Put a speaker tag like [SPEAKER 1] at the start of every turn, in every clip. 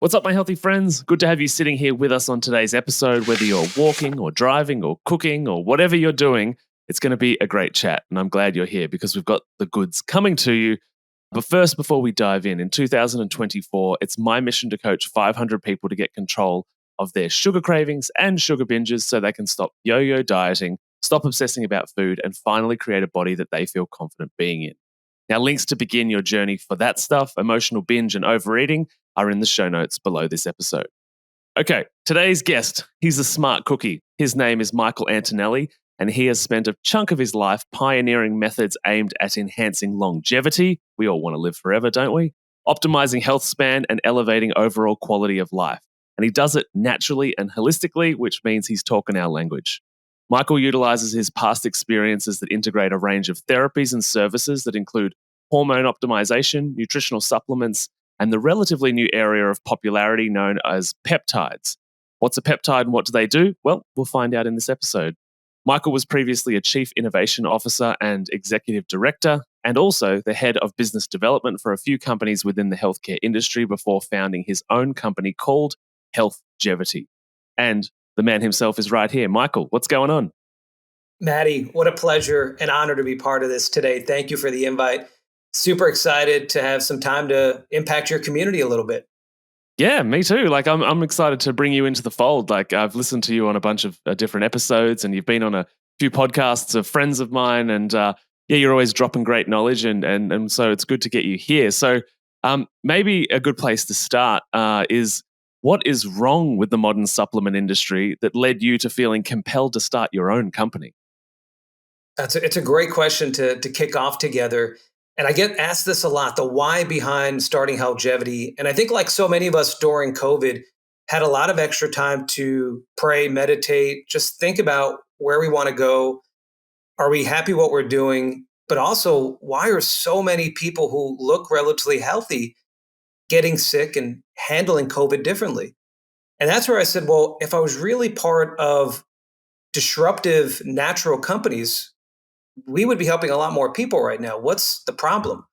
[SPEAKER 1] What's up, my healthy friends? Good to have you sitting here with us on today's episode. Whether you're walking or driving or cooking or whatever you're doing, it's going to be a great chat. And I'm glad you're here because we've got the goods coming to you. But first, before we dive in 2024, it's my mission to coach 500 people to get control of their sugar cravings and sugar binges so they can stop yo-yo dieting, stop obsessing about food, and finally create a body that they feel confident being in. Now, links to begin your journey for that stuff, emotional binge and overeating, are in the show notes below this episode. Okay, today's guest, he's a smart cookie. His name is MICHAEL Antonelli, and he has spent a chunk of his life pioneering methods aimed at enhancing longevity. We all want to live forever, don't we? Optimizing health span and elevating overall quality of life. And he does it naturally and holistically, which means he's talking our language. MICHAEL utilizes his past experiences that integrate a range of therapies and services that include hormone optimization, nutritional supplements, and the relatively new area of popularity known as peptides. What's a peptide and what do they do? Well, we'll find out in this episode. MICHAEL was previously a Chief Innovation Officer and Executive Director, and also the Head of Business Development for a few companies within the healthcare industry before founding his own company called Healthgevity. And the man himself is right here. MICHAEL, what's going on?
[SPEAKER 2] Matty, what a pleasure and honor to be part of this today. Thank you for the invite. Super excited to have some time to impact your community a little bit.
[SPEAKER 1] Yeah, me too. I'm excited to bring you into the fold. I've listened to you on a bunch of different episodes, and you've been on a few podcasts of friends of mine, and you're always dropping great knowledge, and so it's good to get you here. So maybe a good place to start is what is wrong with the modern supplement industry that led you to feeling compelled to start your own company?
[SPEAKER 2] It's a great question to kick off together. And I get asked this a lot, the why behind starting Healthgevity. And I think like so many of us during COVID, had a lot of extra time to pray, meditate, just think about where we want to go. Are we happy what we're doing? But also, why are so many people who look relatively healthy getting sick and handling COVID differently? And that's where I said, well, if I was really part of disruptive natural companies, we would be helping a lot more people right now. What's the problem?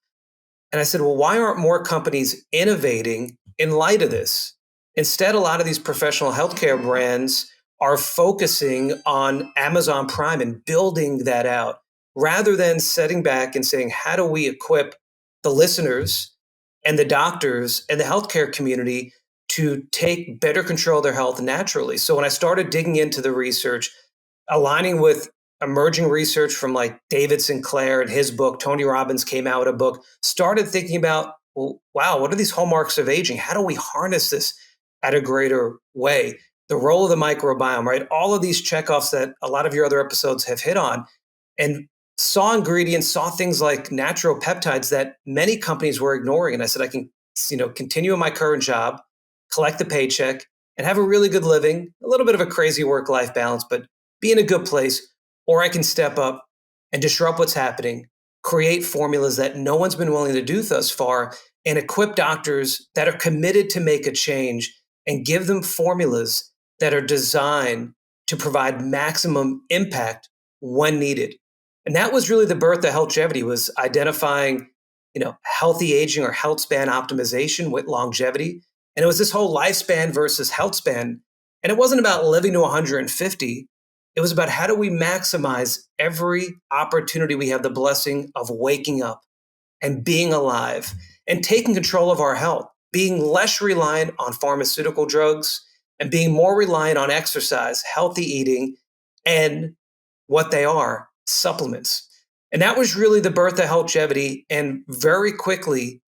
[SPEAKER 2] And I said, well, why aren't more companies innovating in light of this? Instead, a lot of these professional healthcare brands are focusing on Amazon Prime and building that out rather than setting back and saying, how do we equip the listeners and the doctors and the healthcare community to take better control of their health naturally? So when I started digging into the research, aligning with emerging research from like David Sinclair and his book, Tony Robbins came out with a book, started thinking about, well, wow, what are these hallmarks of aging? How do we harness this at a greater way? The role of the microbiome, right? All of these checkoffs that a lot of your other episodes have hit on, and saw ingredients, saw things like natural peptides that many companies were ignoring. And I said, I can, continue in my current job, collect the paycheck, and have a really good living, a little bit of a crazy work-life balance, but be in a good place. Or I can step up and disrupt what's happening, create formulas that no one's been willing to do thus far, and equip doctors that are committed to make a change and give them formulas that are designed to provide maximum impact when needed. And that was really the birth of Healthgevity, was identifying, healthy aging or health span optimization with longevity. And it was this whole lifespan versus health span. And it wasn't about living to 150. It was about how do we maximize every opportunity we have the blessing of waking up and being alive and taking control of our health, being less reliant on pharmaceutical drugs and being more reliant on exercise, healthy eating, and what they are, supplements. And that was really the birth of Healthgevity. And very quickly,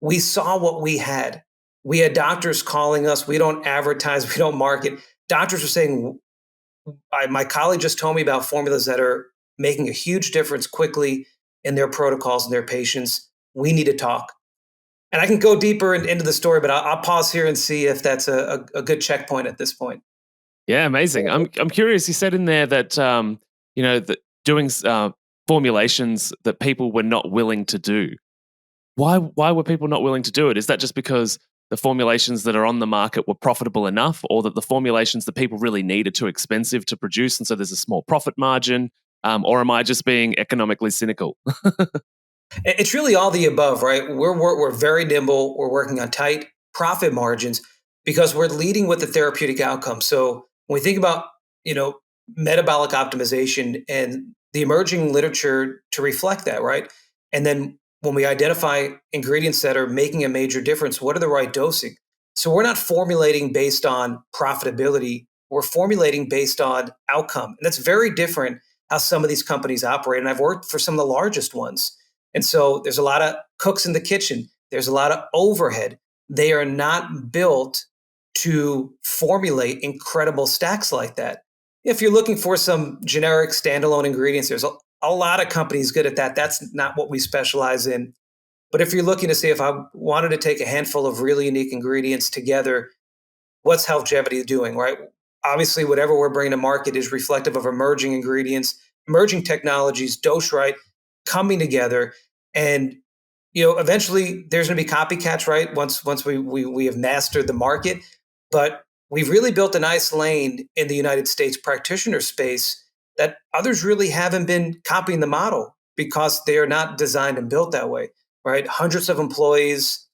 [SPEAKER 2] we saw what we had. We had doctors calling us. We don't advertise. We don't market. Doctors were saying, my colleague just told me about formulas that are making a huge difference quickly in their protocols and their patients. We need to talk. And I can go deeper into the story, but I'll pause here and see if that's a good checkpoint at this point.
[SPEAKER 1] Yeah, amazing. I'm curious. You said in there that that doing formulations that people were not willing to do. Why were people not willing to do it? Is that just because the formulations that are on the market were profitable enough, or that the formulations that people really need are too expensive to produce, and so there's a small profit margin? Or am I just being economically cynical?
[SPEAKER 2] It's really all the above, right? We're very nimble. We're working on tight profit margins, because we're leading with the therapeutic outcome. So when we think about, you know, metabolic optimization and the emerging literature to reflect that, right? And then when we identify ingredients that are making a major difference, what are the right dosing? So we're not formulating based on profitability, we're formulating based on outcome. And that's very different how some of these companies operate. And I've worked for some of the largest ones. And so there's a lot of cooks in the kitchen, there's a lot of overhead. They are not built to formulate incredible stacks like that. If you're looking for some generic standalone ingredients, there's a lot of companies good at that. That's not what we specialize in. But if you're looking to see if I wanted to take a handful of really unique ingredients together, what's Healthgevity doing, right? Obviously, whatever we're bringing to market is reflective of emerging ingredients, emerging technologies, dose right, coming together. And eventually there's going to be copycats, right? Once we have mastered the market, but we've really built a nice lane in the United States practitioner space that others really haven't been copying the model because they are not designed and built that way, right? Hundreds of employees,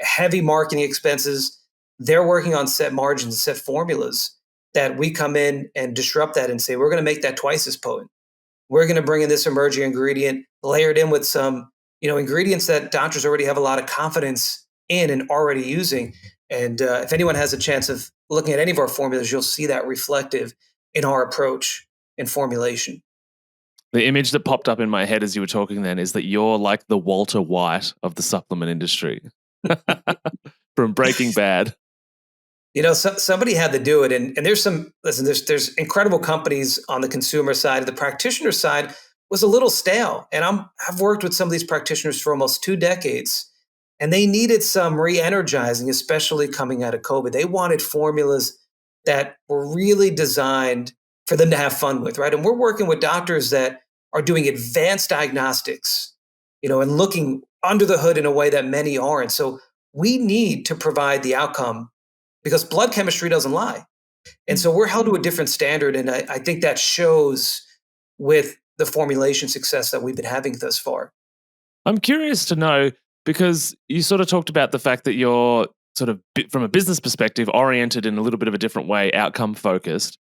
[SPEAKER 2] heavy marketing expenses. They're working on set margins, set formulas that we come in and disrupt that and say, we're going to make that twice as potent. We're going to bring in this emerging ingredient, layered in with some, ingredients that doctors already have a lot of confidence in and already using. And if anyone has a chance of looking at any of our formulas, you'll see that reflective in our approach in formulation.
[SPEAKER 1] The image that popped up in my head as you were talking then is that you're like the Walter White of the supplement industry from Breaking Bad.
[SPEAKER 2] Somebody had to do it, and there's some. Listen, there's incredible companies on the consumer side. The practitioner side was a little stale, and I've worked with some of these practitioners for almost 2 decades, and they needed some re-energizing, especially coming out of COVID. They wanted formulas that were really designed for them to have fun with, right? And we're working with doctors that are doing advanced diagnostics, and looking under the hood in a way that many aren't. So we need to provide the outcome because blood chemistry doesn't lie. And so we're held to a different standard. And I think that shows with the formulation success that we've been having thus far.
[SPEAKER 1] I'm curious to know, because you sort of talked about the fact that you're sort of, from a business perspective, oriented in a little bit of a different way, outcome focused.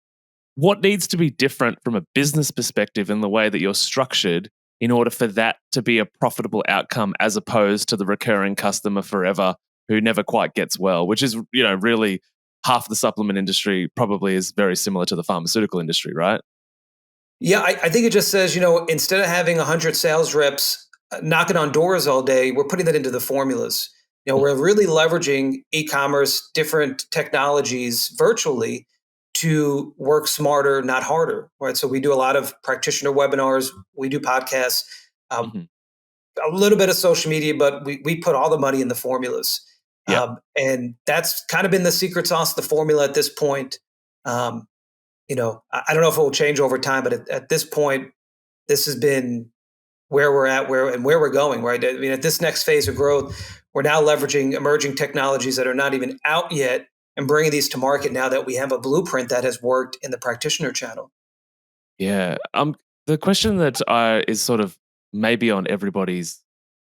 [SPEAKER 1] What needs to be different from a business perspective in the way that you're structured in order for that to be a profitable outcome, as opposed to the recurring customer forever who never quite gets well, which is, really half the supplement industry probably is very similar to the pharmaceutical industry, right?
[SPEAKER 2] Yeah, I think it just says, instead of having 100 sales reps knocking on doors all day, we're putting that into the formulas. We're really leveraging e-commerce, different technologies virtually to work smarter, not harder, right? So we do a lot of practitioner webinars, we do podcasts,
[SPEAKER 1] Mhm.
[SPEAKER 2] a little bit of social media, but we put all the money in the formulas.
[SPEAKER 1] Yeah.
[SPEAKER 2] And that's kind of been the secret sauce, the formula at this point. I don't know if it will change over time, but at this point, this has been where we're at, where we're going, right? I mean, at this next phase of growth, we're now leveraging emerging technologies that are not even out yet and bringing these to market now that we have a blueprint that has worked in the practitioner channel.
[SPEAKER 1] Yeah. The question that is sort of maybe on everybody's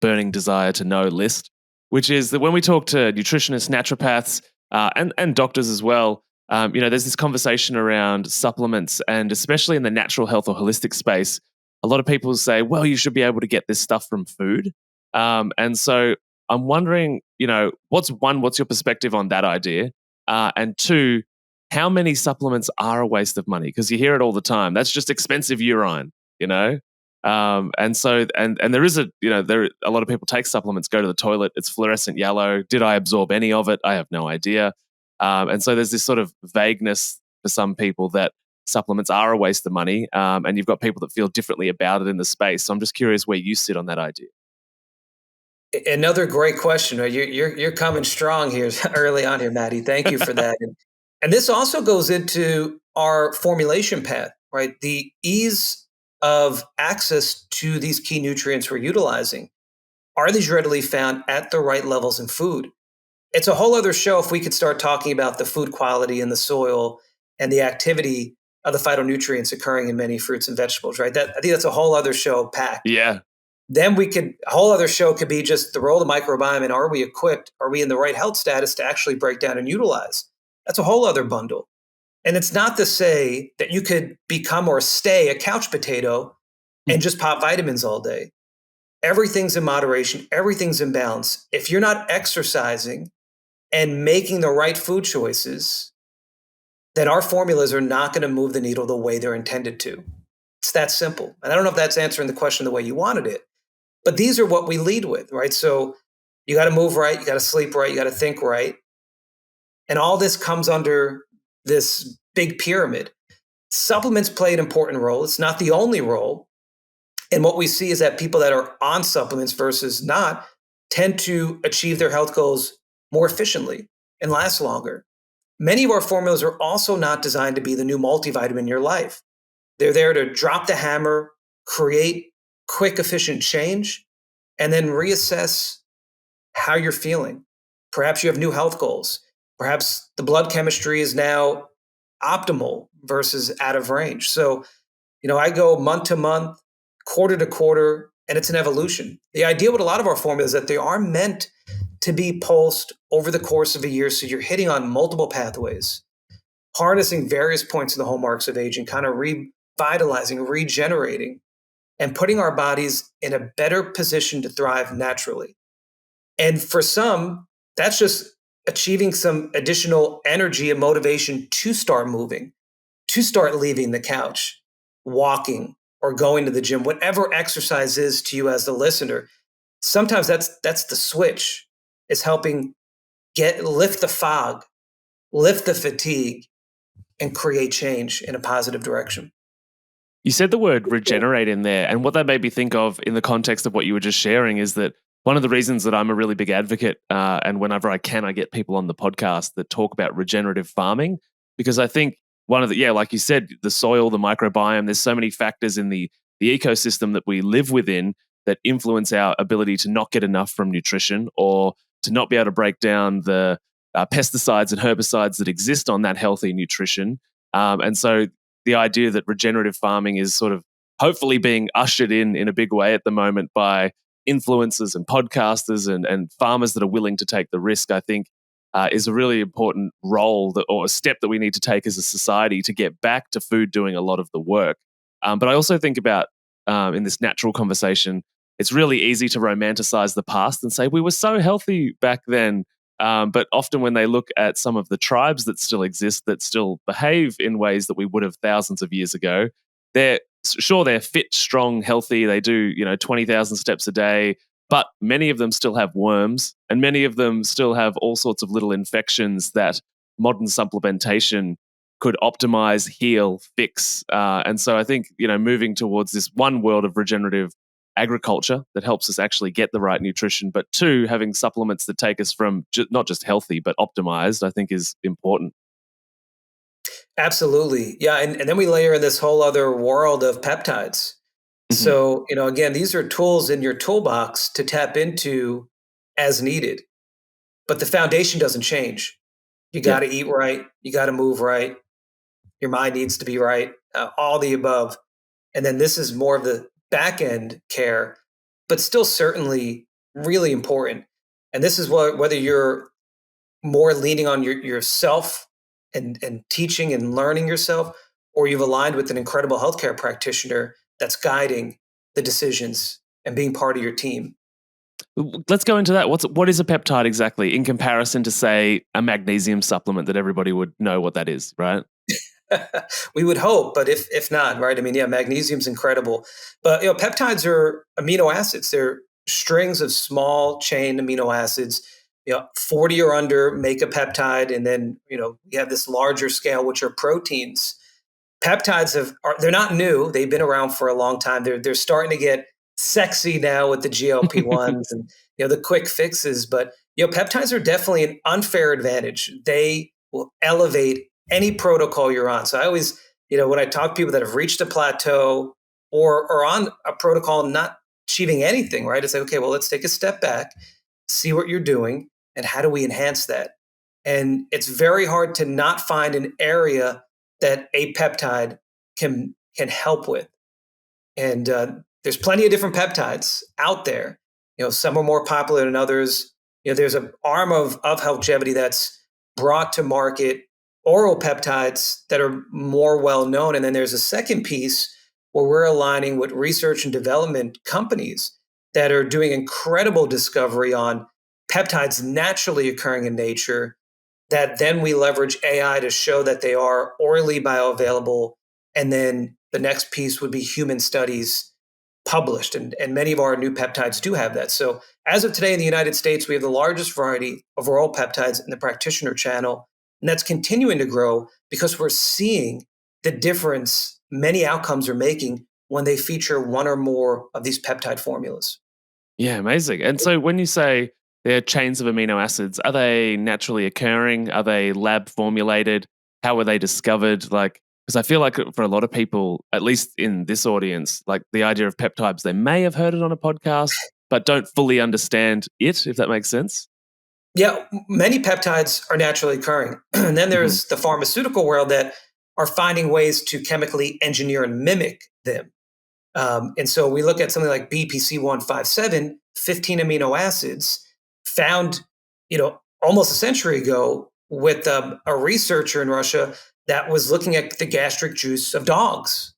[SPEAKER 1] burning desire to know list, which is that when we talk to nutritionists, naturopaths, and doctors as well, there's this conversation around supplements, and especially in the natural health or holistic space, a lot of people say, well, you should be able to get this stuff from food. And so I'm wondering, what's your perspective on that idea? And two, how many supplements are a waste of money? Because you hear it all the time. That's just expensive urine, you know? And so, and there is a lot of people take supplements, go to the toilet, it's fluorescent yellow. Did I absorb any of it? I have no idea. And so there's this sort of vagueness for some people that supplements are a waste of money. And you've got people that feel differently about it in the space. So I'm just curious where you sit on that idea.
[SPEAKER 2] Another great question. Right? You're coming strong here early on here, Matty. Thank you for that. And this also goes into our formulation path, right? The ease of access to these key nutrients we're utilizing. Are these readily found at the right levels in food? It's a whole other show if we could start talking about the food quality in the soil and the activity of the phytonutrients occurring in many fruits and vegetables, right? I think that's a whole other show packed.
[SPEAKER 1] Yeah.
[SPEAKER 2] Then a whole other show could be just the role of the microbiome and are we equipped? Are we in the right health status to actually break down and utilize That's a whole other bundle. And it's not to say that you could become or stay a couch potato and just pop vitamins all day. Everything's in moderation, everything's in balance. If you're not exercising and making the right food choices, then our formulas are not going to move the needle the way they're intended to. It's that simple. And I don't know if that's answering the question the way you wanted it, but these are what we lead with, right? So you got to move right, you got to sleep right, you got to think right. And all this comes under this big pyramid. Supplements play an important role. It's not the only role. And what we see is that people that are on supplements versus not tend to achieve their health goals more efficiently and last longer. Many of our formulas are also not designed to be the new multivitamin in your life. They're there to drop the hammer, create quick, efficient change, and then reassess how you're feeling. Perhaps you have new health goals. Perhaps the blood chemistry is now optimal versus out of range. So, I go month to month, quarter to quarter, and it's an evolution. The idea with a lot of our formulas is that they are meant to be pulsed over the course of a year. So you're hitting on multiple pathways, harnessing various points of the hallmarks of aging, kind of revitalizing, regenerating, and putting our bodies in a better position to thrive naturally. And for some, that's just achieving some additional energy and motivation to start moving, to start leaving the couch, walking, or going to the gym, whatever exercise is to you as the listener. Sometimes that's the switch. Is helping lift the fog, lift the fatigue, and create change in a positive direction.
[SPEAKER 1] You said the word regenerate in there. And what that made me think of in the context of what you were just sharing is that one of the reasons that I'm a really big advocate, and whenever I can, I get people on the podcast that talk about regenerative farming, because I think one of the, like you said, the soil, the microbiome, there's so many factors in the ecosystem that we live within that influence our ability to not get enough from nutrition or to not be able to break down the pesticides and herbicides that exist on that healthy nutrition. And so the idea that regenerative farming is sort of hopefully being ushered in a big way at the moment by influencers and podcasters and farmers that are willing to take the risk, I think is a really important role or a step that we need to take as a society to get back to food doing a lot of the work. But I also think about in this natural conversation, it's really easy to romanticize the past and say we were so healthy back then. But often when they look at some of the tribes that still exist, that still behave in ways that we would have thousands of years ago, they're fit, strong, healthy. They do, 20,000 steps a day, but many of them still have worms and many of them still have all sorts of little infections that modern supplementation could optimize, heal, fix. And so I think, moving towards this one world of regenerative agriculture that helps us actually get the right nutrition, but two, having supplements that take us from not just healthy, but optimized, I think is important.
[SPEAKER 2] Absolutely. Yeah. And then we layer in this whole other world of peptides.
[SPEAKER 1] Mhm.
[SPEAKER 2] So, again, these are tools in your toolbox to tap into as needed, but the foundation doesn't change. You
[SPEAKER 1] Yeah.
[SPEAKER 2] got to eat right. You got to move right. Your mind needs to be right. All the above. And then this is more of the back end care, but still certainly really important. And this is whether you're more leaning on yourself and teaching and learning yourself, or you've aligned with an incredible healthcare practitioner that's guiding the decisions and being part of your team.
[SPEAKER 1] Let's go into that. What is a peptide exactly in comparison to, say, a magnesium supplement that everybody would know what that is, right?
[SPEAKER 2] We would hope, but if not, right? I mean, yeah, magnesium's incredible, but peptides are amino acids. They're strings of small chain amino acids. 40 or under make a peptide, and then you have this larger scale, which are proteins. Peptides they're not new. They've been around for a long time. They're starting to get sexy now with the GLP-1s and the quick fixes. But peptides are definitely an unfair advantage. They will elevate any protocol you're on. So I always, when I talk to people that have reached a plateau or are on a protocol not achieving anything, right? It's like, okay, well, let's take a step back, see what you're doing, and how do we enhance that? And it's very hard to not find an area that a peptide can help with. And there's plenty of different peptides out there. Some are more popular than others. There's an arm of longevity that's brought to market oral peptides that are more well known. And then there's a second piece where we're aligning with research and development companies that are doing incredible discovery on peptides naturally occurring in nature that then we leverage AI to show that they are orally bioavailable. And then the next piece would be human studies published. And many of our new peptides do have that. So as of today in the United States, we have the largest variety of oral peptides in the practitioner channel. And that's continuing to grow because we're seeing the difference many outcomes are making when they feature one or more of these peptide formulas.
[SPEAKER 1] Yeah, amazing. And so when you say they're chains of amino acids, are they naturally occurring? Are they lab formulated? How were they discovered? Like, because I feel like for a lot of people, at least in this audience, like the idea of peptides, they may have heard it on a podcast, but don't fully understand it, if that makes sense.
[SPEAKER 2] Yeah, many peptides are naturally occurring. And then
[SPEAKER 1] Hmm.
[SPEAKER 2] there's the pharmaceutical world that are finding ways to chemically engineer and mimic them. And so we look at something like BPC 157, 15 amino acids, found, almost a century ago with a researcher in Russia that was looking at the gastric juice of dogs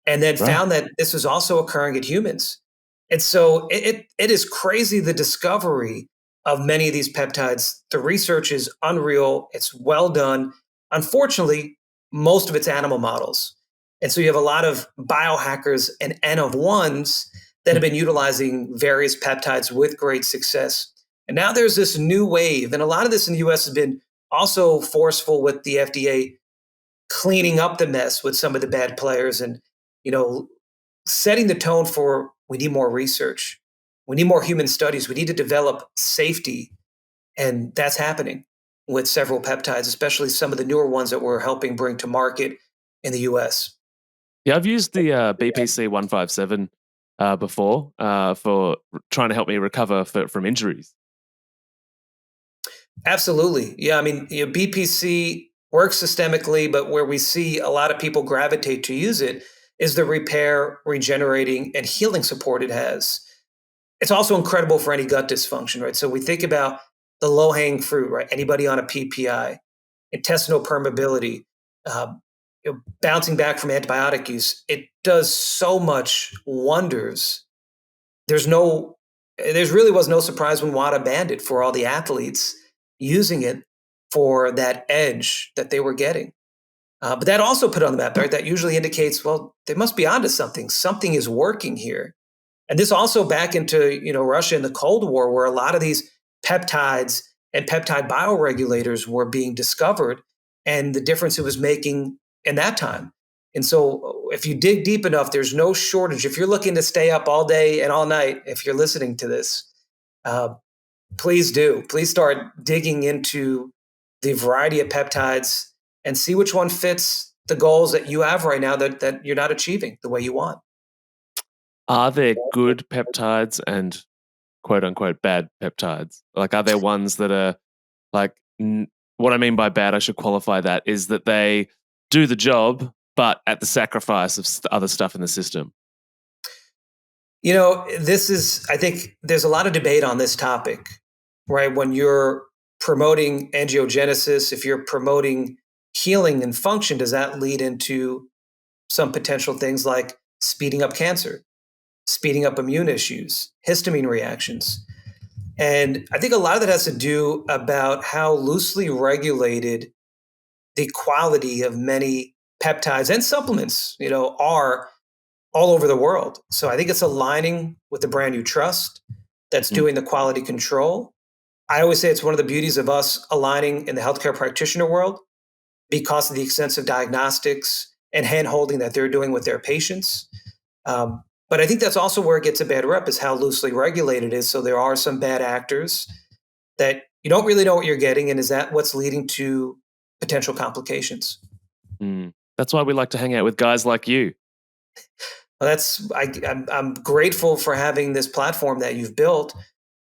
[SPEAKER 2] and then
[SPEAKER 1] Right.
[SPEAKER 2] found that this was also occurring in humans. And so it is crazy the discovery of many of these peptides. The research is unreal. It's well done. Unfortunately, most of it's animal models. And so you have a lot of biohackers and N of ones that have been utilizing various peptides with great success. And now there's this new wave. And a lot of this in the US has been also forceful with the FDA cleaning up the mess with some of the bad players and, you know, setting the tone for we need more research. We need more human studies. We need to develop safety. And that's happening with several peptides, especially some of the newer ones that we're helping bring to market in the US.
[SPEAKER 1] Yeah, I've used the BPC 157 before for trying to help me recover from injuries.
[SPEAKER 2] Absolutely. Yeah. I mean, BPC works systemically, but where we see a lot of people gravitate to use it is the repair, regenerating, and healing support it has. It's also incredible for any gut dysfunction, right? So we think about the low hanging fruit, right? Anybody on a PPI, intestinal permeability, bouncing back from antibiotic use. It does so much wonders. There's no, there's really was no surprise when WADA banned it for all the athletes using it for that edge that they were getting. But that also put on the map, right? That usually indicates, well, they must be onto something. Something is working here. And this also back into Russia and the Cold War, where a lot of these peptides and peptide bioregulators were being discovered, and the difference it was making in that time. And so, if you dig deep enough, there's no shortage. If you're looking to stay up all day and all night, if you're listening to this, uh, please do. Please start digging into the variety of peptides and see which one fits the goals that you have right now that you're not achieving the way you want.
[SPEAKER 1] Are there good peptides and quote unquote bad peptides? Like, are there ones that are like, what I mean by bad, I should qualify that, is that they do the job, but at the sacrifice of other stuff in the system?
[SPEAKER 2] I think there's a lot of debate on this topic, right? When you're promoting angiogenesis, if you're promoting healing and function, does that lead into some potential things like speeding up cancer, speeding up immune issues, histamine reactions? And I think a lot of that has to do about how loosely regulated the quality of many peptides and supplements, are all over the world. So I think it's aligning with the brand you trust that's
[SPEAKER 1] Mm.
[SPEAKER 2] doing the quality control. I always say it's one of the beauties of us aligning in the healthcare practitioner world because of the extensive diagnostics and hand holding that they're doing with their patients. But I think that's also where it gets a bad rep is how loosely regulated it is. So there are some bad actors that you don't really know what you're getting. And is that what's leading to potential complications?
[SPEAKER 1] Mm. That's why we like to hang out with guys like you.
[SPEAKER 2] Well, I'm grateful for having this platform that you've built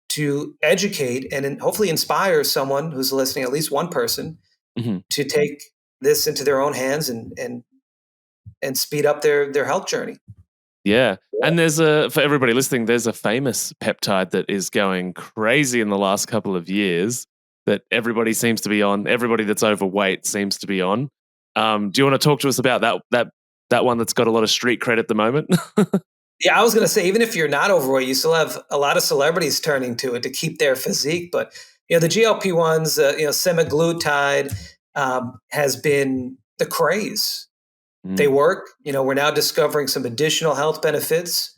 [SPEAKER 2] to educate and hopefully inspire someone who's listening, at least one person,
[SPEAKER 1] Mhm.
[SPEAKER 2] to take this into their own hands and speed up their health journey.
[SPEAKER 1] Yeah. And for everybody listening, there's a famous peptide that is going crazy in the last couple of years. that everybody seems to be on. Everybody that's overweight seems to be on. Do you want to talk to us about that one that's got a lot of street cred at the moment?
[SPEAKER 2] Yeah, I was going to say, even if you're not overweight, you still have a lot of celebrities turning to it to keep their physique. But the GLP ones, semaglutide has been the craze. They
[SPEAKER 1] Mm,
[SPEAKER 2] work. We're now discovering some additional health benefits,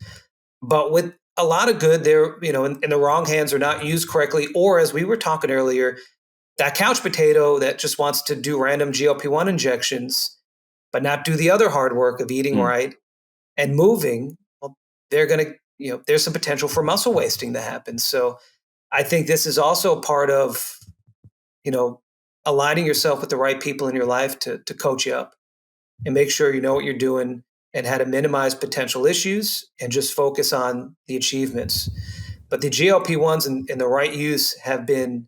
[SPEAKER 2] but with a lot of good, they're in the wrong hands or not used correctly, or as we were talking earlier, that couch potato that just wants to do random GLP-1 injections, but not do the other hard work of eating
[SPEAKER 1] mm.
[SPEAKER 2] right and moving. Well, they're going to, there's some potential for muscle wasting to happen. So I think this is also part of, you know, aligning yourself with the right people in your life to coach you up and make sure you know what you're doing and how to minimize potential issues and just focus on the achievements. But the GLP ones in the right use have been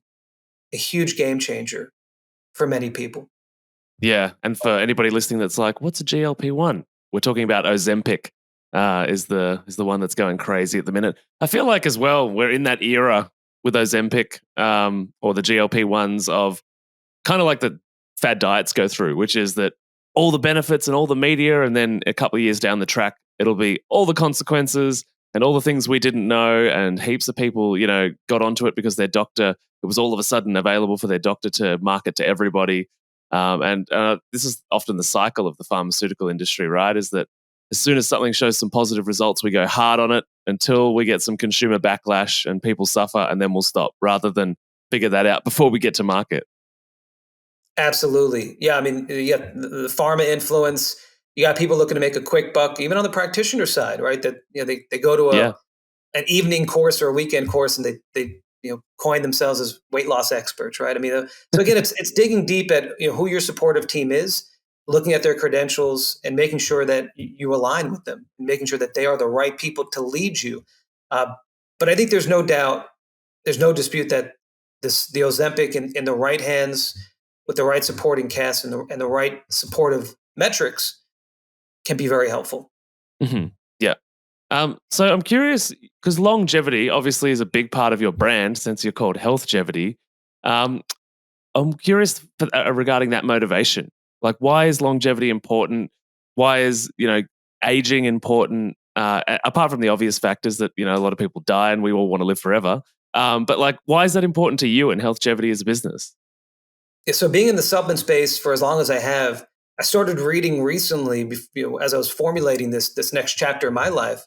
[SPEAKER 2] a huge game changer for many people.
[SPEAKER 1] Yeah, and for anybody listening that's like, "What's a GLP-1?" We're talking about Ozempic, is the one that's going crazy at the minute. I feel like as well, we're in that era with Ozempic, or the GLP-1s of kind of like the fad diets go through, which is that all the benefits and all the media, and then a couple of years down the track, it'll be all the consequences and all the things we didn't know, and heaps of people, got onto it because their doctor, it was all of a sudden available for their doctor to market to everybody. And this is often the cycle of the pharmaceutical industry, right? Is that as soon as something shows some positive results, we go hard on it until we get some consumer backlash and people suffer, and then we'll stop rather than figure that out before we get to market.
[SPEAKER 2] Absolutely. Yeah. I mean, you got the pharma influence. You got people looking to make a quick buck, even on the practitioner side, right? That they go to
[SPEAKER 1] Yeah.
[SPEAKER 2] an evening course or a weekend course, and they coin themselves as weight loss experts, right? I mean, so again, it's digging deep at who your supportive team is, looking at their credentials, and making sure that you align with them, and making sure that they are the right people to lead you. Uh, but I think there's no doubt, there's no dispute that the Ozempic in the right hands with the right supporting cast and the right supportive metrics can be very helpful.
[SPEAKER 1] Hmm. Yeah. So I'm curious because longevity obviously is a big part of your brand since you're called Healthgevity. Um, I'm curious regarding that motivation. Like, why is longevity important? Why is aging important? Apart from the obvious factors that a lot of people die and we all want to live forever. But like, why is that important to you and Healthgevity as a business?
[SPEAKER 2] Yeah, so being in the supplement space for as long as I have, I started reading recently, as I was formulating this next chapter in my life,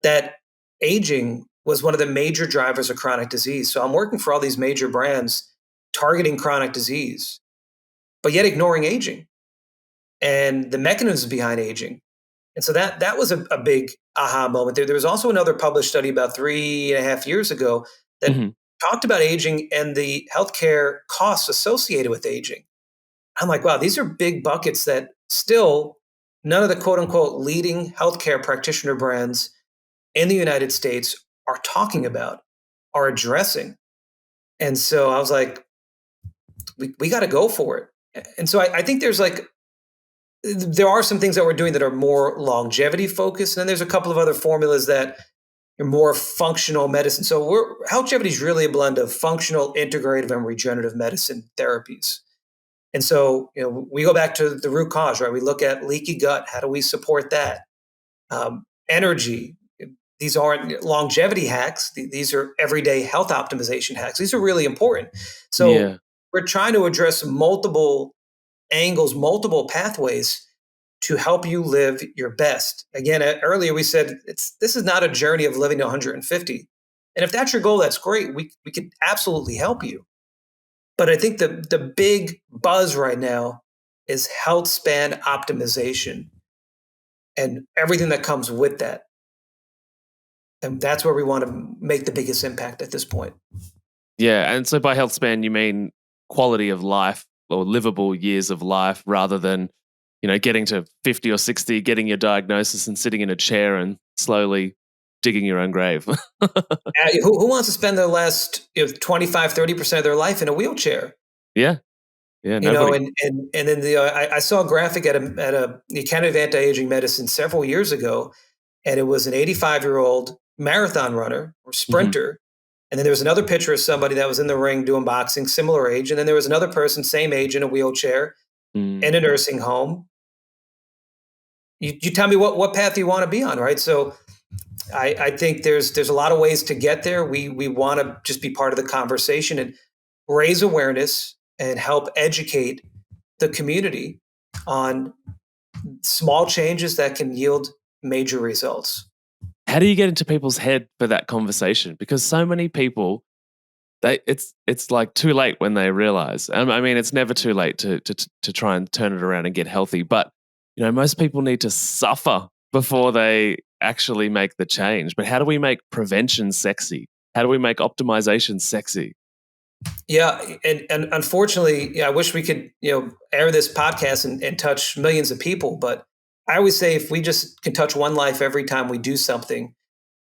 [SPEAKER 2] that aging was one of the major drivers of chronic disease. So I'm working for all these major brands targeting chronic disease, but yet ignoring aging and the mechanisms behind aging. And so that was a big aha moment. There was also another published study about 3.5 years ago that
[SPEAKER 1] Hmm.
[SPEAKER 2] talked about aging and the healthcare costs associated with aging. I'm like, wow, these are big buckets that still none of the quote unquote leading healthcare practitioner brands in the United States are talking about, are addressing. And so I was like, we got to go for it. And so I think there are some things that we're doing that are more longevity focused. And then there's a couple of other formulas that are more functional medicine. So longevity is really a blend of functional, integrative, and regenerative medicine therapies. And so, we go back to the root cause, right? We look at leaky gut. How do we support that? Energy. These aren't longevity hacks. These are everyday health optimization hacks. These are really important. So
[SPEAKER 1] Yeah.
[SPEAKER 2] we're trying to address multiple angles, multiple pathways to help you live your best. Again, earlier we said this is not a journey of living to 150. And if that's your goal, that's great. We could absolutely help you. But I think the big buzz right now is health span optimization and everything that comes with that. And that's where we want to make the biggest impact at this point.
[SPEAKER 1] Yeah. And so by health span, you mean quality of life or livable years of life rather than, getting to 50 or 60, getting your diagnosis and sitting in a chair and slowly digging your own grave.
[SPEAKER 2] Who wants to spend their last 25, 30% of their life in a wheelchair?
[SPEAKER 1] Yeah. Yeah. Nobody.
[SPEAKER 2] And then I saw a graphic at the Academy of Anti-Aging Medicine several years ago, and it was an 85-year-old marathon runner or
[SPEAKER 1] Hmm.
[SPEAKER 2] sprinter, And then there was another picture of somebody that was in the ring doing boxing, similar age. And then there was another person, same age, in a wheelchair in a nursing home. You tell me what path you want to be on, right? So I think there's a lot of ways to get there. We want to just be part of the conversation and raise awareness and help educate the community on small changes that can yield major results.
[SPEAKER 1] How do you get into people's head for that conversation? Because so many people, it's like too late when they realize. I mean, it's never too late to try and turn it around and get healthy. But most people need to suffer before they actually make the change. But how do we make prevention sexy? How do we make optimization sexy?
[SPEAKER 2] Yeah, and unfortunately, I wish we could air this podcast and touch millions of people. But I always say if we just can touch one life every time we do something,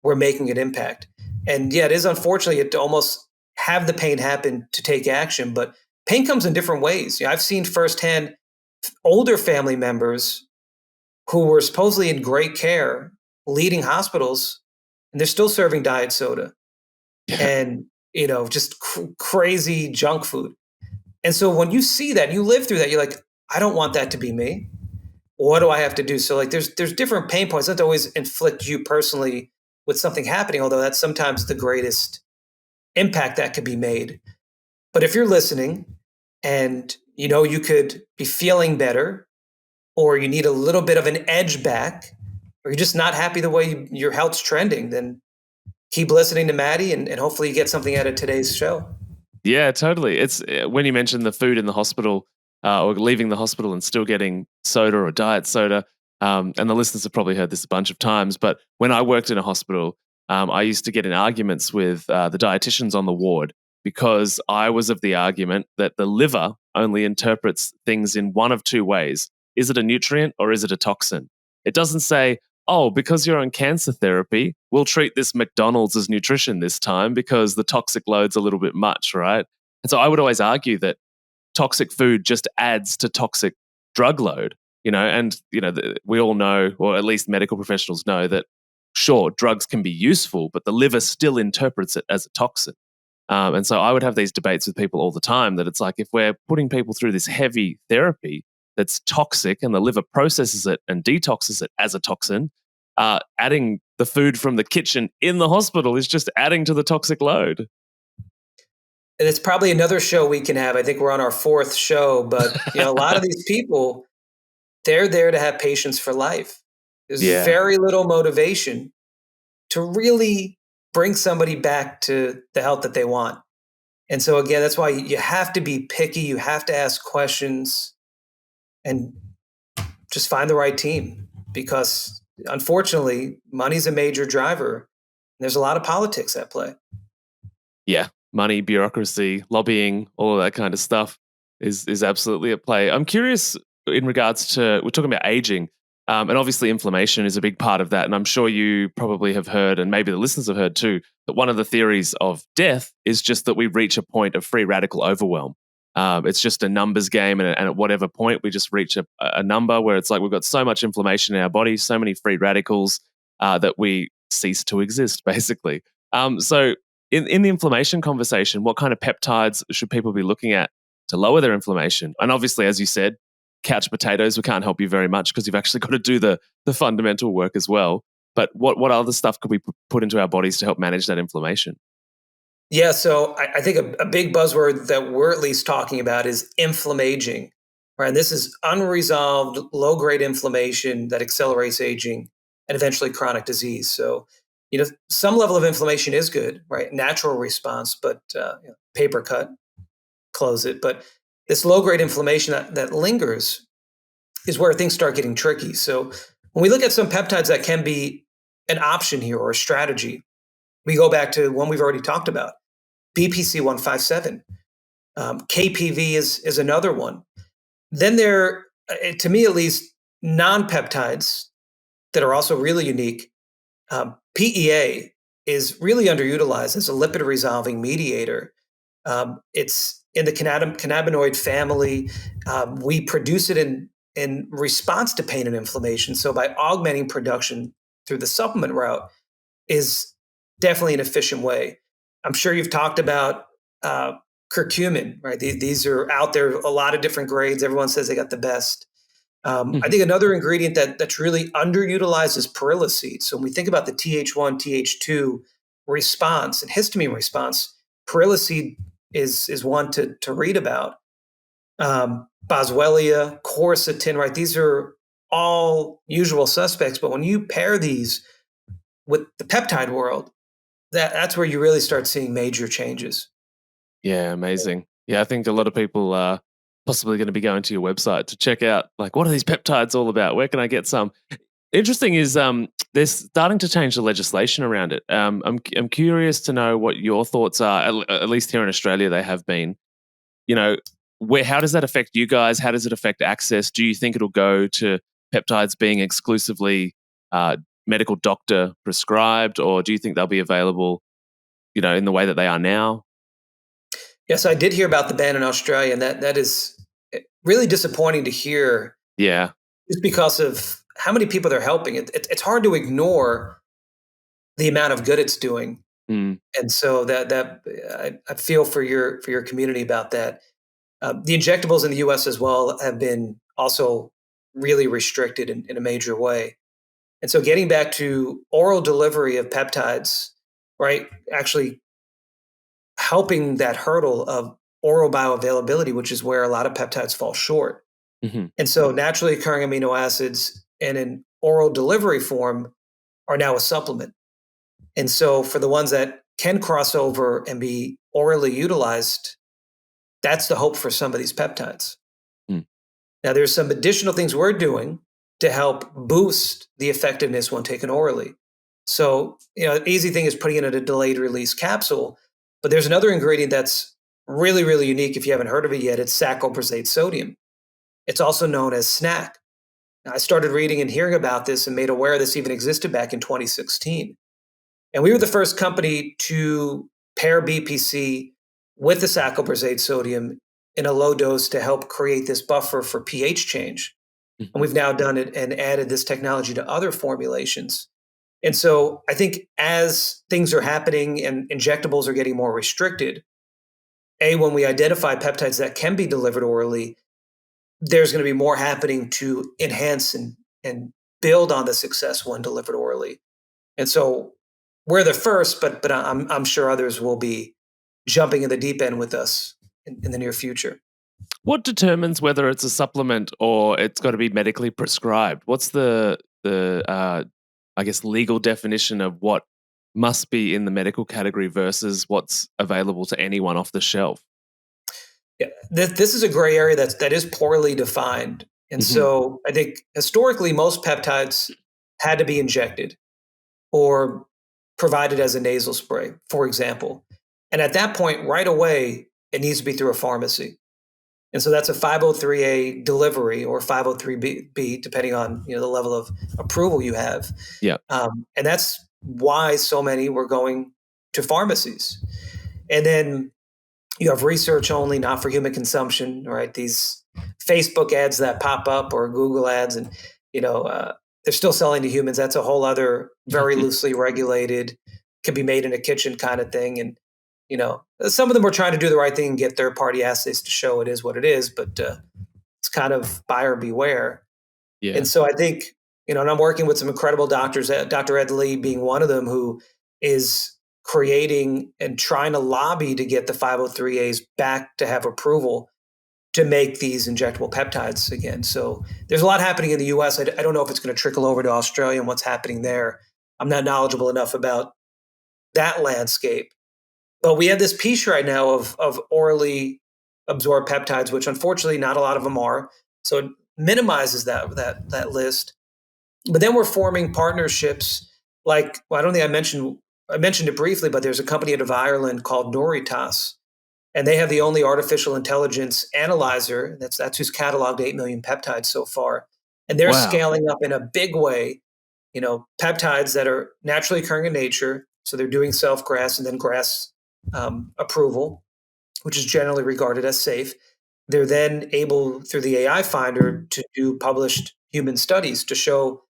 [SPEAKER 2] we're making an impact. And yeah, it is unfortunately to almost have the pain happen to take action, but pain comes in different ways. I've seen firsthand older family members who were supposedly in great care, leading hospitals, and they're still serving diet soda and just crazy junk food. And so when you see that, you live through that, you're like, I don't want that to be me. What do I have to do? So like there's different pain points. That always inflict you personally with something happening, although that's sometimes the greatest impact that could be made. But if you're listening and you could be feeling better, or you need a little bit of an edge back, or you're just not happy the way your health's trending, then keep listening to Matty and hopefully you get something out of today's show.
[SPEAKER 1] Yeah, totally. It's when you mentioned the food in the hospital or leaving the hospital and still getting soda or diet soda, and the listeners have probably heard this a bunch of times, but when I worked in a hospital, I used to get in arguments with the dietitians on the ward because I was of the argument that the liver only interprets things in one of two ways. Is it a nutrient or is it a toxin? It doesn't say, oh, because you're on cancer therapy, we'll treat this McDonald's as nutrition this time because the toxic load's a little bit much, right? And so I would always argue that toxic food just adds to toxic drug load, we all know, or at least medical professionals know, that sure, drugs can be useful, but the liver still interprets it as a toxin. And so I would have these debates with people all the time that it's like, if we're putting people through this heavy therapy that's toxic and the liver processes it and detoxes it as a toxin, adding the food from the kitchen in the hospital is just adding to the toxic load.
[SPEAKER 2] And it's probably another show we can have. I think we're on our fourth show, but a lot of these people, they're there to have patients for life. There's very little motivation to really bring somebody back to the health that they want. And so again, that's why you have to be picky. You have to ask questions and just find the right team, because unfortunately, money's a major driver. There's a lot of politics at play.
[SPEAKER 1] Yeah, money, bureaucracy, lobbying, all of that kind of stuff is absolutely at play. I'm curious in regards to, we're talking about aging, and obviously inflammation is a big part of that. And I'm sure you probably have heard, and maybe the listeners have heard too, that one of the theories of death is just that we reach a point of free radical overwhelm. It's just a numbers game, and at whatever point we just reach a number where it's like we've got so much inflammation in our body, so many free radicals that we cease to exist, basically. So in the inflammation conversation, what kind of peptides should people be looking at to lower their inflammation? And obviously, as you said, couch potatoes, we can't help you very much because you've actually got to do the fundamental work as well. But what other stuff could we put into our bodies to help manage that inflammation?
[SPEAKER 2] Yeah, so I think a big buzzword that we're at least talking about is inflammaging, right? And this is unresolved low-grade inflammation that accelerates aging and eventually chronic disease. So, some level of inflammation is good, right? Natural response, but paper cut, close it. But this low-grade inflammation that lingers is where things start getting tricky. So when we look at some peptides that can be an option here or a strategy, we go back to one we've already talked about, BPC 157. KPV is another one. Then there, to me at least, non-peptides that are also really unique. PEA is really underutilized as a lipid resolving mediator. It's in the cannabinoid family. We produce it in response to pain and inflammation. So by augmenting production through the supplement route is definitely an efficient way. I'm sure you've talked about uh, curcumin, right? These are out there, a lot of different grades. Everyone says they got the best. I
[SPEAKER 1] Mhm.
[SPEAKER 2] think another ingredient that's really underutilized is perilla seed. So when we think about the Th1, Th2 response and histamine response, perilla seed is one to read about. Boswellia, quercetin, right? These are all usual suspects, but when you pair these with the peptide world, that's where you really start seeing major changes.
[SPEAKER 1] Yeah, amazing. Yeah, I think a lot of people are possibly going to be going to your website to check out, like, what are these peptides all about? Where can I get some? Interesting is they're starting to change the legislation around it. I'm curious to know what your thoughts are. At least here in Australia, they have been. You know, where how does that affect you guys? How does it affect access? Do you think it'll go to peptides being exclusively uh, medical doctor prescribed, or do you think they'll be available, in the way that they are now?
[SPEAKER 2] Yes, I did hear about the ban in Australia, and that is really disappointing to hear,
[SPEAKER 1] Yeah.
[SPEAKER 2] just because of how many people they're helping. It's hard to ignore the amount of good it's doing,
[SPEAKER 1] Mm,
[SPEAKER 2] and so that I feel for your community about that. The injectables in the U.S. as well have been also really restricted in a major way. And so, getting back to oral delivery of peptides, right? Actually, helping that hurdle of oral bioavailability, which is where a lot of peptides fall short.
[SPEAKER 1] mhm.
[SPEAKER 2] And so, naturally occurring amino acids in an oral delivery form are now a supplement. And so, for the ones that can cross over and be orally utilized, that's the hope for some of these peptides.
[SPEAKER 1] Mm.
[SPEAKER 2] Now, there's some additional things we're doing to help boost the effectiveness when taken orally. So, an easy thing is putting it in a delayed release capsule, but there's another ingredient that's really, really unique. If you haven't heard of it yet, it's saccharosate sodium. It's also known as SNAC. Now, I started reading and hearing about this and made aware this even existed back in 2016. And we were the first company to pair BPC with the saccharosate sodium in a low dose to help create this buffer for pH change. And
[SPEAKER 1] Mhm.
[SPEAKER 2] we've now done it and added this technology to other formulations. And so I think as things are happening and injectables are getting more restricted, when we identify peptides that can be delivered orally, there's going to be more happening to enhance and build on the success when delivered orally. And so we're the first, but I'm sure others will be jumping in the deep end with us in the near future.
[SPEAKER 1] What determines whether it's a supplement or it's got to be medically prescribed? What's the I guess legal definition of what must be in the medical category versus what's available to anyone off the shelf?
[SPEAKER 2] Yeah, this is a gray area that is poorly defined, and
[SPEAKER 1] Mhm.
[SPEAKER 2] so I think historically most peptides had to be injected or provided as a nasal spray, for example. And at that point, right away, it needs to be through a pharmacy. And so that's a 503A delivery or 503B, depending on the level of approval you have.
[SPEAKER 1] Yeah.
[SPEAKER 2] And that's why so many were going to pharmacies. And then you have research only, not for human consumption, right? These Facebook ads that pop up or Google ads, and you know they're still selling to humans. That's a whole other very loosely regulated, can be made in a kitchen kind of thing. And some of them are trying to do the right thing and get third party assays to show it is what it is, but it's kind of buyer beware.
[SPEAKER 1] Yeah.
[SPEAKER 2] And so I think, and I'm working with some incredible doctors, Dr. Ed Lee being one of them, who is creating and trying to lobby to get the 503As back to have approval to make these injectable peptides again. So there's a lot happening in the US. I don't know if it's going to trickle over to Australia and what's happening there. I'm not knowledgeable enough about that landscape. But we have this piece right now of orally absorbed peptides, which unfortunately not a lot of them are. So it minimizes that list. But then we're forming partnerships like, well, I don't think I mentioned it briefly, but there's a company out of Ireland called Noritas, and they have the only artificial intelligence analyzer that's who's cataloged 8 million peptides so far. And they're
[SPEAKER 1] Wow.
[SPEAKER 2] scaling up in a big way, peptides that are naturally occurring in nature. So they're doing self GRAS and then GRAS approval, which is generally regarded as safe. They're then able, through the AI finder, to do published human studies to show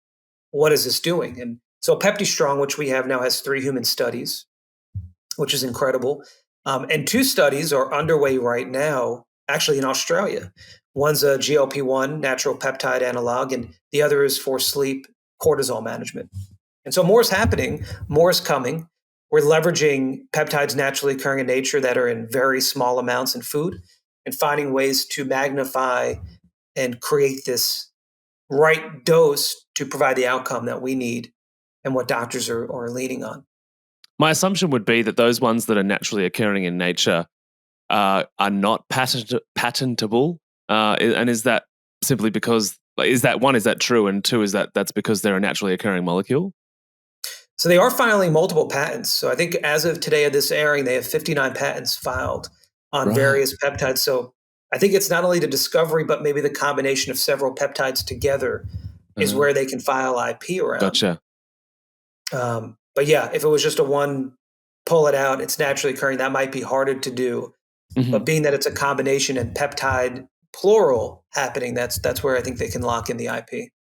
[SPEAKER 2] what is this doing. And so PeptiStrong, which we have now, has 3 human studies. which is incredible. And two studies are underway right now, actually in Australia. One's a GLP-1 natural peptide analog, and the other is for sleep cortisol management. And so more is happening, more is coming. We're leveraging peptides naturally occurring in nature that are in very small amounts in food and finding ways to magnify and create this right dose to provide the outcome that we need and what doctors are leaning on.
[SPEAKER 1] My assumption would be that those ones that are naturally occurring in nature are not patentable. And is that simply because, is that true? And two, that's because they're a naturally occurring molecule?
[SPEAKER 2] So they are filing multiple patents. So I think as of today of this airing, they have 59 patents filed on
[SPEAKER 1] Right.
[SPEAKER 2] various peptides. So I think it's not only the discovery, but maybe the combination of several peptides together is
[SPEAKER 1] Uh,
[SPEAKER 2] where they can file IP around.
[SPEAKER 1] gotcha.
[SPEAKER 2] But yeah, if it was just a one pull it out, it's naturally occurring, that might be harder to do.
[SPEAKER 1] Mhm.
[SPEAKER 2] But being that it's a combination and peptide plural happening, that's where I think they can lock in the IP.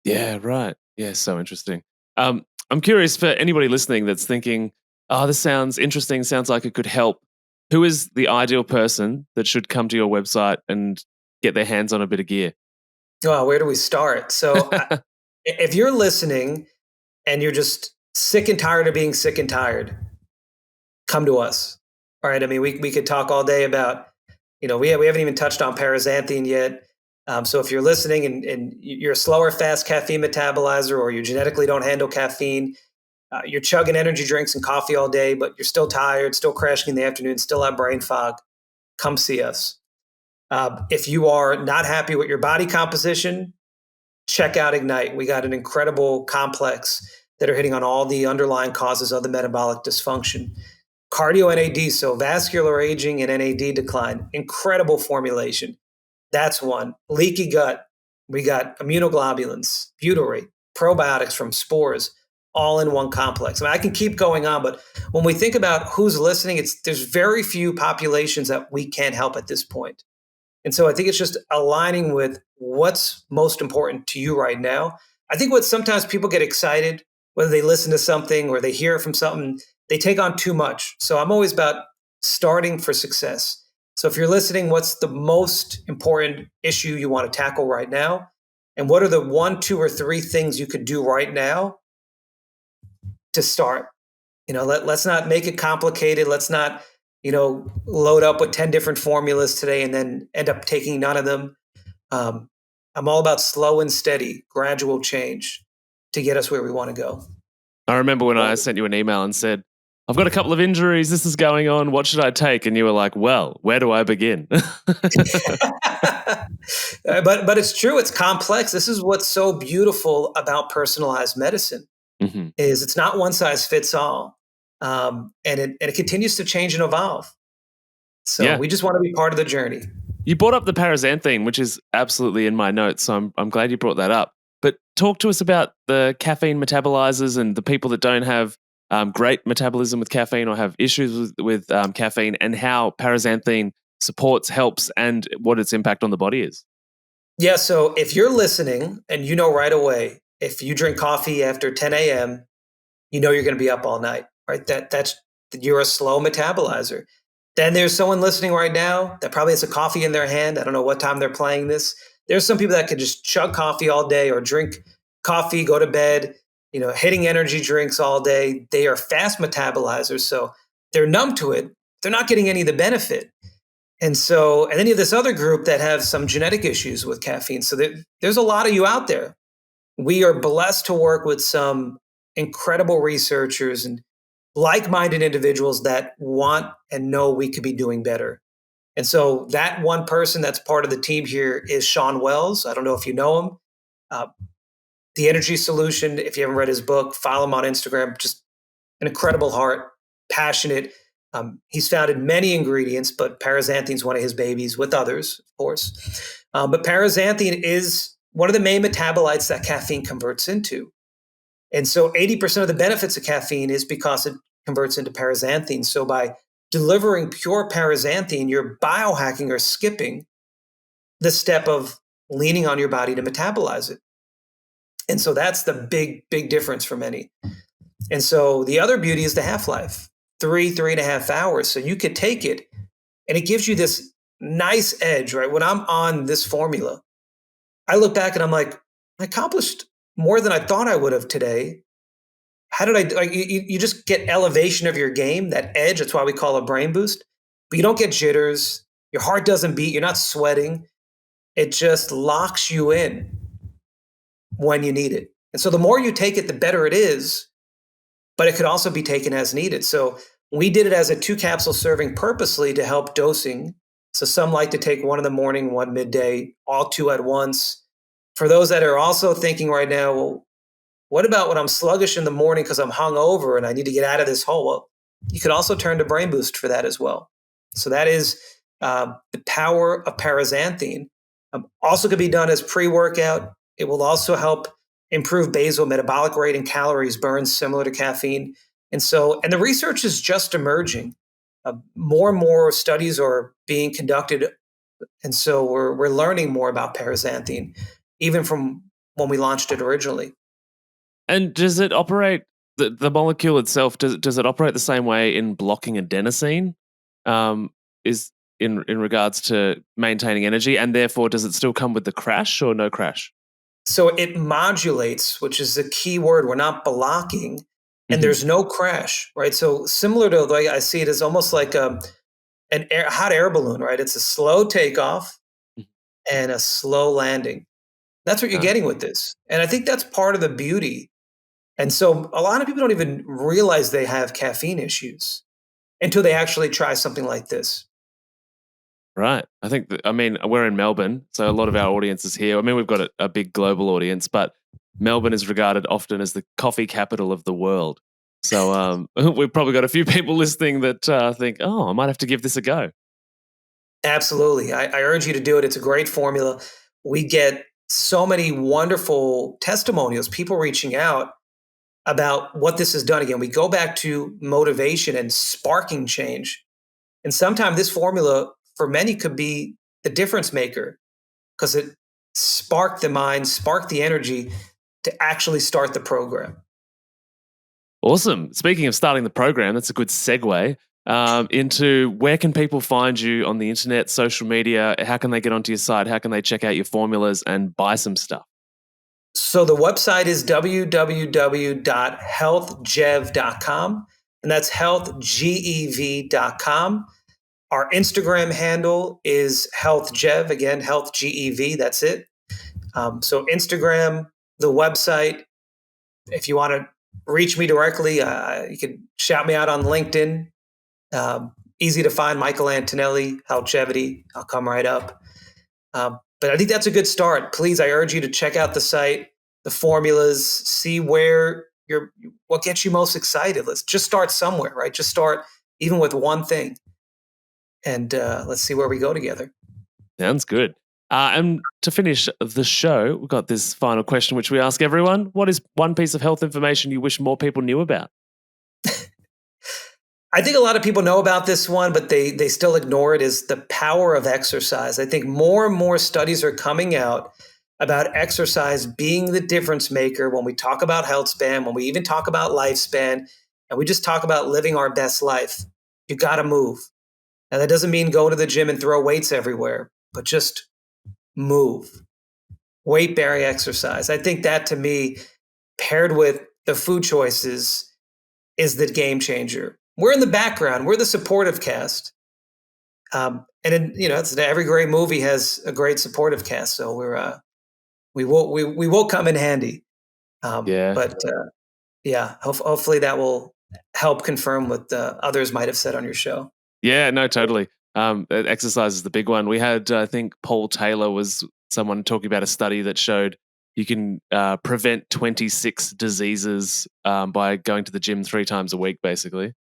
[SPEAKER 1] Yeah, right. Yeah, so interesting. I'm curious for anybody listening that's thinking, oh, this sounds interesting, sounds like it could help. Who is the ideal person that should come to your website and get their hands on a bit of gear?
[SPEAKER 2] Oh, where do we start? So if you're listening and you're just sick and tired of being sick and tired, come to us. All right. I mean, we could talk all day about, we haven't even touched on paraxanthine yet. So if you're listening and you're a slower, fast caffeine metabolizer, or you genetically don't handle caffeine, you're chugging energy drinks and coffee all day, but you're still tired, still crashing in the afternoon, still have brain fog, come see us. If you are not happy with your body composition, check out Ignite. We got an incredible complex that are hitting on all the underlying causes of the metabolic dysfunction. Cardio NAD, so vascular aging and NAD decline, incredible formulation. That's one. Leaky gut, we got immunoglobulins, butyrate, probiotics from spores, all in one complex. I mean, I can keep going on, but when we think about who's listening, there's very few populations that we can't help at this point. And so I think it's just aligning with what's most important to you right now. I think what sometimes people get excited, whether they listen to something or they hear it from something, they take on too much. So I'm always about starting for success. So if you're listening, what's the most important issue you want to tackle right now? And what are the one, two, or three things you could do right now to start? Let's not make it complicated. Let's not, load up with 10 different formulas today and then end up taking none of them. I'm all about slow and steady, gradual change to get us where we want to go.
[SPEAKER 1] I remember when I sent you an email and said, I've got a couple of injuries, this is going on, what should I take? And you were like, well, where do I begin?
[SPEAKER 2] But it's true, it's complex. This is what's so beautiful about personalized medicine
[SPEAKER 1] Mhm.
[SPEAKER 2] is it's not one size fits all. And it continues to change and evolve. So
[SPEAKER 1] Yeah.
[SPEAKER 2] we just want to be part of the journey.
[SPEAKER 1] You brought up the paraxanthine, which is absolutely in my notes, so I'm glad you brought that up. But talk to us about the caffeine metabolizers and the people that don't have great metabolism with caffeine or have issues with caffeine, and how paraxanthine supports, helps, and what its impact on the body is.
[SPEAKER 2] Yeah. So if you're listening and you know right away, if you drink coffee after 10 a.m., you know you're going to be up all night, right? That's you're a slow metabolizer. Then there's someone listening right now that probably has a coffee in their hand. I don't know what time they're playing this. There's some people that could just chug coffee all day or drink coffee, go to bed, hitting energy drinks all day. They are fast metabolizers. So they're numb to it. They're not getting any of the benefit. And then you have this other group that have some genetic issues with caffeine. So there's a lot of you out there. We are blessed to work with some incredible researchers and like-minded individuals that want and know we could be doing better. And so that one person that's part of the team here is Sean Wells. I don't know if you know him. Uh, the Energy Solution, if you haven't read his book, follow him on Instagram. Just an incredible heart, passionate. He's founded many ingredients, but paraxanthine is one of his babies with others, of course. But paraxanthine is one of the main metabolites that caffeine converts into. And so 80% of the benefits of caffeine is because it converts into paraxanthine. So by delivering pure paraxanthine, you're biohacking or skipping the step of leaning on your body to metabolize it. And so that's the big, big difference for many. And so the other beauty is the half-life. three and a half hours. So you could take it and it gives you this nice edge, right? When I'm on this formula, I look back and I'm like, I accomplished more than I thought I would have today. How did I, like, you just get elevation of your game, that edge. That's why we call it a brain boost. But you don't get jitters. Your heart doesn't beat. You're not sweating. It just locks you in when you need it. And so the more you take it, the better it is. But it could also be taken as needed. So we did it as a 2 capsule serving purposely to help dosing. So some like to take one in the morning, one midday, all 2 at once. For those that are also thinking right now, well, what about when I'm sluggish in the morning because I'm hungover and I need to get out of this hole? Well, you could also turn to Brain Boost for that as well. So that is the power of paraxanthine. Also could be done as pre-workout. It will also help improve basal metabolic rate and calories burned similar to caffeine. And the research is just emerging. More and more studies are being conducted. And so we're learning more about paraxanthine, even from when we launched it originally.
[SPEAKER 1] And does it operate, the molecule itself, does it operate the same way in blocking adenosine? Is in regards to maintaining energy, and therefore does it still come with the crash or no crash?
[SPEAKER 2] So it modulates, which is the key word. We're not blocking, and there's no crash, right? So similar to the way I see it is almost like hot air balloon, right? It's a slow takeoff and a slow landing. That's what you're getting with this. And I think that's part of the beauty. And so a lot of people don't even realize they have caffeine issues until they actually try something like this.
[SPEAKER 1] Right. I think we're in Melbourne, so a lot of our audience is here. I mean, we've got a big global audience, but Melbourne is regarded often as the coffee capital of the world. So we've probably got a few people listening that think, oh, I might have to give this a go.
[SPEAKER 2] Absolutely. I urge you to do it. It's a great formula. We get so many wonderful testimonials, people reaching out about what this has done. Again, we go back to motivation and sparking change. And sometimes this formula for many could be the difference maker because it sparked the mind, sparked the energy to actually start the program.
[SPEAKER 1] Awesome. Speaking of starting the program, that's a good segue into where can people find you on the internet, social media? How can they get onto your site? How can they check out your formulas and buy some stuff?
[SPEAKER 2] So the website is www.healthgev.com, and that's healthgev.com. Our Instagram handle is healthgev, again, healthgev, that's it. So Instagram, the website, if you want to reach me directly, you can shout me out on LinkedIn. Easy to find, MICHAEL ANTONELLI, Healthgevity. I'll come right up. But I think that's a good start. Please, I urge you to check out the site, the formulas, see what gets you most excited. Let's just start somewhere, right? Just start even with one thing. And let's see where we go together.
[SPEAKER 1] Sounds good. And to finish the show, we've got this final question, which we ask everyone. What is one piece of health information you wish more people knew about?
[SPEAKER 2] I think a lot of people know about this one, but they still ignore it, is the power of exercise. I think more and more studies are coming out about exercise being the difference maker when we talk about health span, when we even talk about lifespan, and we just talk about living our best life. You got to move. Now, that doesn't mean go to the gym and throw weights everywhere, but just move. Weight-bearing exercise. I think that, to me, paired with the food choices, is the game changer. We're in the background. We're the supportive cast. Every great movie has a great supportive cast. So we will come in handy. Hopefully that will help confirm what others might have said on your show.
[SPEAKER 1] Yeah, no, totally. Exercise is the big one. We had, I think Paul Taylor was someone talking about a study that showed you can prevent 26 diseases by going to the gym 3 times a week, basically.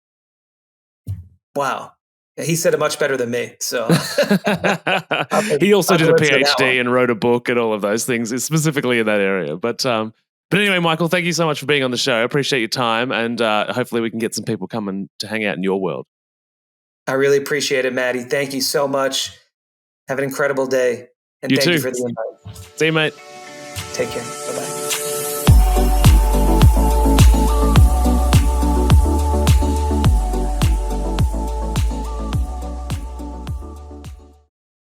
[SPEAKER 2] Wow. He said it much better than me. So
[SPEAKER 1] he also did a PhD and wrote a book and all of those things, specifically in that area. But anyway, Michael, thank you so much for being on the show. I appreciate your time, and hopefully we can get some people coming to hang out in your world.
[SPEAKER 2] I really appreciate it, Matty. Thank you so much. Have an incredible day. And
[SPEAKER 1] You
[SPEAKER 2] thank
[SPEAKER 1] too.
[SPEAKER 2] you for the invite.
[SPEAKER 1] See you, mate.
[SPEAKER 2] Take care. Bye-bye.